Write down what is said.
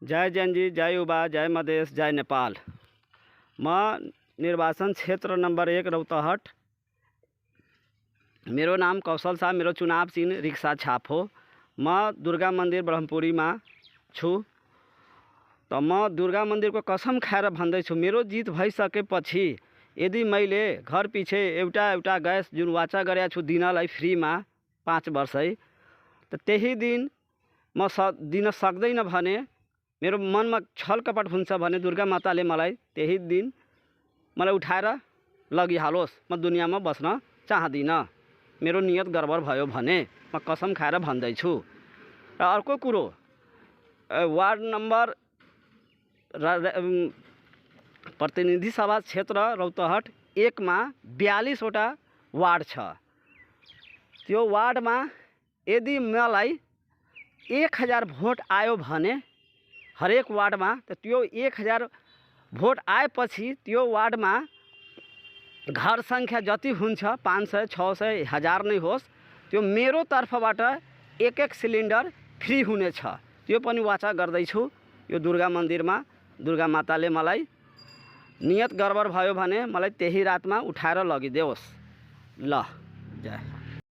जय Gen Z, जय युवा, जय मधेश, जय नेपाल। म निर्वाचन क्षेत्र नंबर 1 रौतहट। मेरो नाम कौशल शाह, मेरो चुनाव चिन्ह रिक्सा छाप हो। म दुर्गा मंदिर ब्रह्मपुरी में छु। तो म दुर्गा मंदिर को कसम खाएर भन्दैछु, मेरो जित भइसकेपछि यदि मैले घर पीछे एउटा गैस जुन वाचा गरेको छु दिनलाई फ्री में 5 वर्षै, तो त्यही दिन म दिन सक्दैन भने, मेरो मन में छल कपट हुन्छ भने दुर्गा माताले मलाई त्यही दिन मलाई उठाएर लगिहालोस्। म दुनिया में बस्न चाहदिन। मेरो नियत गडबड भयो भने म कसम खाएर भन्दैछु। र अर्को कुरो, वार्ड नंबर प्रतिनिधि सभा क्षेत्र रौतहट 1 में 42 वटा वार्ड छ। त्यो वार्ड में यदि मलाई 1000 भोट आयो भने हरेक वार्ड में, तो त्यो 1000 भोट आएपछि त्यो वार्ड में घर संख्या जति हुन्छ 500, 600, 1000 नै होस्, त्यो मेरो तर्फबाट एक सिलिन्डर फ्री हुनेछ। त्यो पनि वाचा गर्दैछु। यो दुर्गा मंदिर में दुर्गा माताले मलाई नियत गडबड भयो भने मलाई त्यही रात में उठाएर लगिदेओस्। ल, जय।